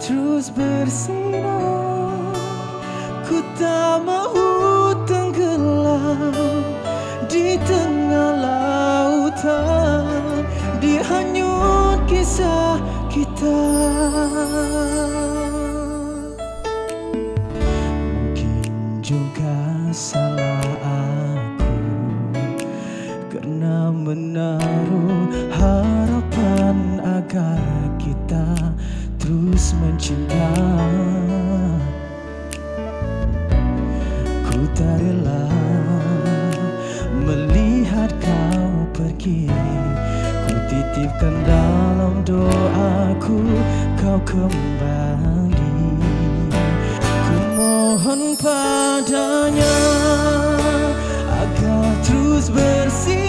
terus bersinar. Ku tak mahu tenggelam di tengah lautan, dihanyut kisah kita. Mungkin juga salah aku karena menaruh harapan agar kita terus mencinta. Ku tak rela melihat kau pergi. Ku titipkan dalam doaku kau kembali. Ku mohon padanya agar terus bersih